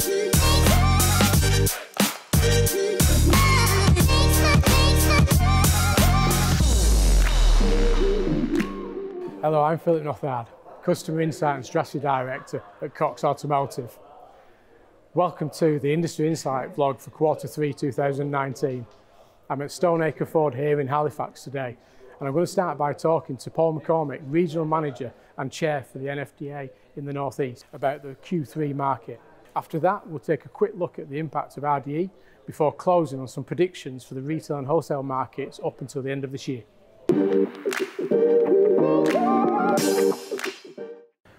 Hello, I'm Philip Nothard, Customer Insight and Strategy Director at Cox Automotive. Welcome to the Industry Insight vlog for Q3 2019. I'm at Stoneacre Ford here in Halifax today, and I'm going to start by talking to Paul McCormick, Regional Manager and Chair for the NFDA in the North East, about the Q3 market. After that, we'll take a quick look at the impact of RDE before closing on some predictions for the retail and wholesale markets up until the end of this year.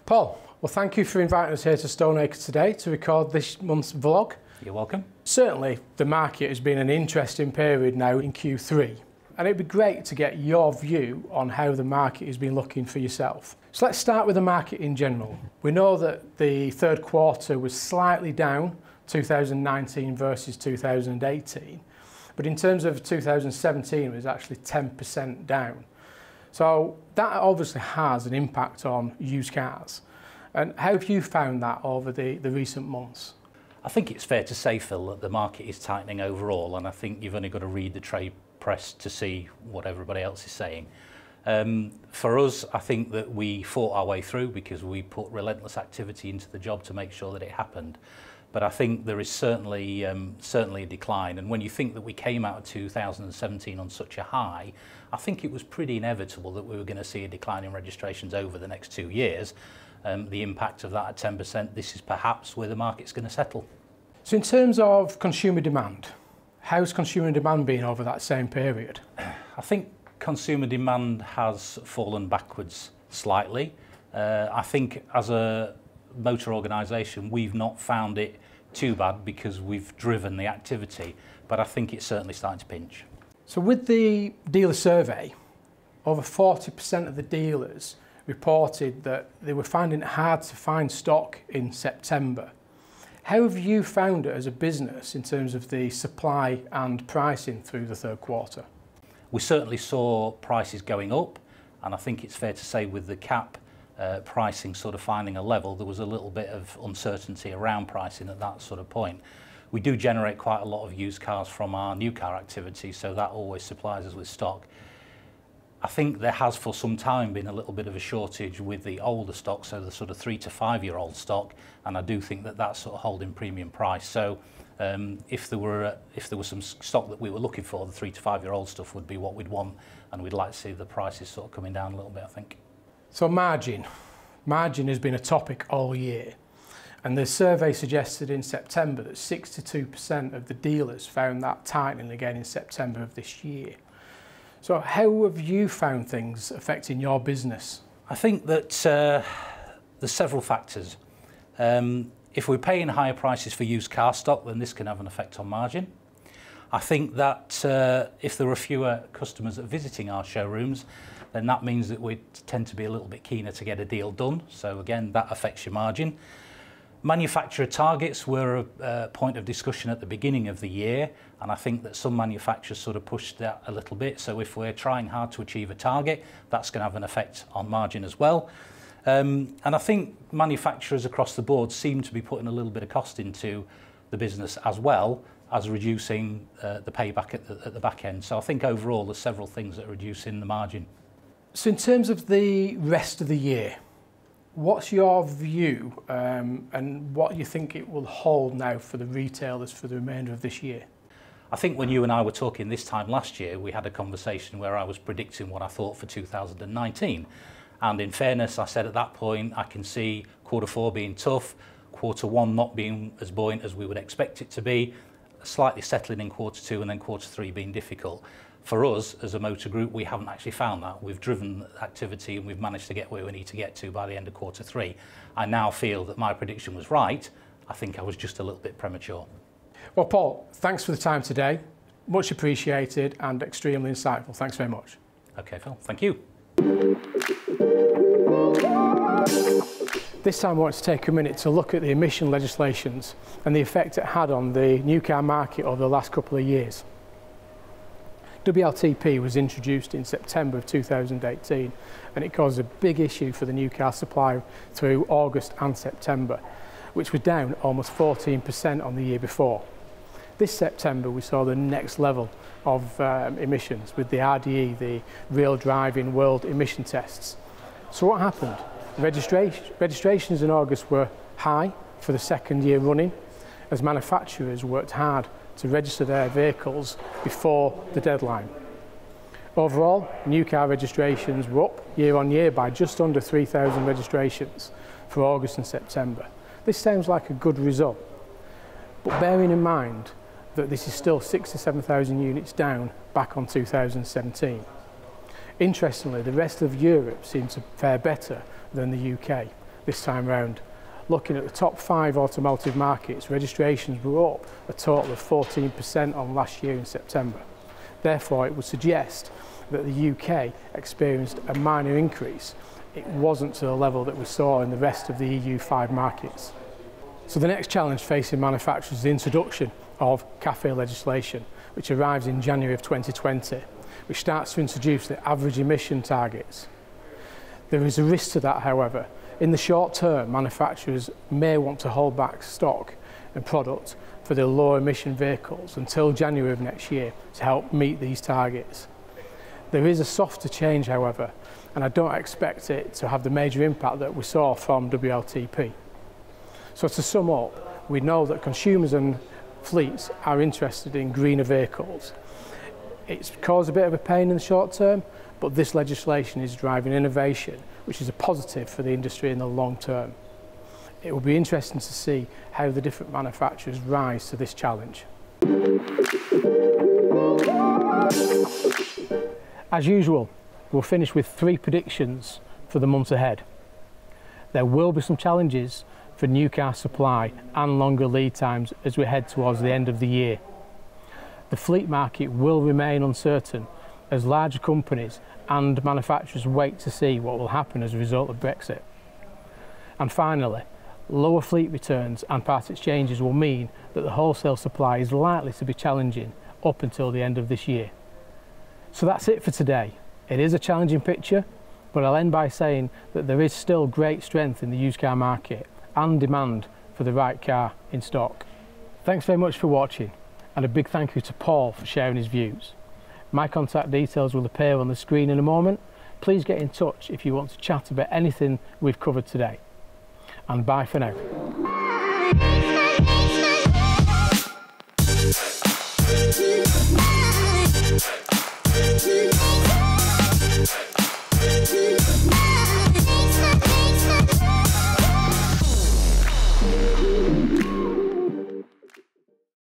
Paul, well, thank you for inviting us here to Stoneacre today to record this month's vlog. You're welcome. Certainly, the market has been an interesting period now in Q3, and it'd be great to get your view on how the market has been looking for yourself. So let's start with the market in general. We know that the third quarter was slightly down, 2019 versus 2018, but in terms of 2017, it was actually 10% down. So that obviously has an impact on used cars. And how have you found that over the recent months? I think it's fair to say, Phil, that the market is tightening overall, and I think you've only got to read the trade press to see what everybody else is saying. For us, I think that we fought our way through because we put relentless activity into the job to make sure that it happened. But I think there is certainly a decline. And when you think that we came out of 2017 on such a high, I think it was pretty inevitable that we were going to see a decline in registrations over the next 2 years. The impact of that at 10%, this is perhaps where the market's going to settle. So in terms of consumer demand, how's consumer demand been over that same period? I think consumer demand has fallen backwards slightly. I think as a motor organisation, we've not found it too bad because we've driven the activity, but I think it's certainly starting to pinch. So with the dealer survey, over 40% of the dealers reported that they were finding it hard to find stock in September. How have you found it as a business in terms of the supply and pricing through the third quarter? We certainly saw prices going up, and I think it's fair to say with the cap pricing sort of finding a level, there was a little bit of uncertainty around pricing at that sort of point. We do generate quite a lot of used cars from our new car activity, so that always supplies us with stock. I think there has for some time been a little bit of a shortage with the older stock, so the sort of 3 to 5 year old stock, and I do think that that's sort of holding premium price. So if there was some stock that we were looking for, the 3 to 5 year old stuff would be what we'd want, and we'd like to see the prices sort of coming down a little bit, I think. So margin has been a topic all year, and the survey suggested in September that 62% of the dealers found that tightening again in September of this year. So how have you found things affecting your business? I think that there's several factors. If we're paying higher prices for used car stock, then this can have an effect on margin. I think that if there are fewer customers that are visiting our showrooms, then that means that we tend to be a little bit keener to get a deal done. So again, that affects your margin. Manufacturer targets were a point of discussion at the beginning of the year, and I think that some manufacturers sort of pushed that a little bit. So if we're trying hard to achieve a target, that's going to have an effect on margin as well. And I think manufacturers across the board seem to be putting a little bit of cost into the business as well as reducing the payback at the back end. So I think overall there's several things that are reducing the margin. So in terms of the rest of the year, what's your view and what you think it will hold now for the retailers for the remainder of this year? I think when you and I were talking this time last year, we had a conversation where I was predicting what I thought for 2019. And in fairness, I said at that point, I can see Q4 being tough, Q1 not being as buoyant as we would expect it to be, slightly settling in Q2 and then Q3 being difficult. For us, as a motor group, we haven't actually found that. We've driven activity and we've managed to get where we need to get to by the end of Q3. I now feel that my prediction was right. I think I was just a little bit premature. Well, Paul, thanks for the time today. Much appreciated and extremely insightful. Thanks very much. Okay, Phil. Thank you. This time I want to take a minute to look at the emission legislations and the effect it had on the new car market over the last couple of years. WLTP was introduced in September of 2018 and it caused a big issue for the new car supply through August and September. which was down almost 14% on the year before. This September we saw the next level of emissions with the RDE, the Real Driving World Emission Tests. So what happened? Registrations in August were high for the second year running, as manufacturers worked hard to register their vehicles before the deadline. Overall, new car registrations were up year on year by just under 3,000 registrations for August and September. This sounds like a good result, but bearing in mind that this is still 6,000 to 7,000 units down back on 2017. Interestingly, the rest of Europe seemed to fare better than the UK this time round. Looking at the top 5 automotive markets, registrations were up a total of 14% on last year in September. Therefore, it would suggest that the UK experienced a minor increase. It wasn't to the level that we saw in the rest of the EU 5 markets. So the next challenge facing manufacturers is the introduction of CAFE legislation, which arrives in January of 2020, which starts to introduce the average emission targets. There is a risk to that, however. In the short term, manufacturers may want to hold back stock and product for the low emission vehicles until January of next year to help meet these targets. There is a softer change, however, and I don't expect it to have the major impact that we saw from WLTP. So to sum up, we know that consumers and fleets are interested in greener vehicles. It's caused a bit of a pain in the short term, but this legislation is driving innovation, which is a positive for the industry in the long term. It will be interesting to see how the different manufacturers rise to this challenge. As usual, we'll finish with 3 predictions for the months ahead. There will be some challenges for new car supply and longer lead times as we head towards the end of the year. The fleet market will remain uncertain as larger companies and manufacturers wait to see what will happen as a result of Brexit. And finally, lower fleet returns and part exchanges will mean that the wholesale supply is likely to be challenging up until the end of this year. So that's it for today. It is a challenging picture, but I'll end by saying that there is still great strength in the used car market and demand for the right car in stock. Thanks very much for watching, and a big thank you to Paul for sharing his views. My contact details will appear on the screen in a moment. Please get in touch if you want to chat about anything we've covered today. And bye for now.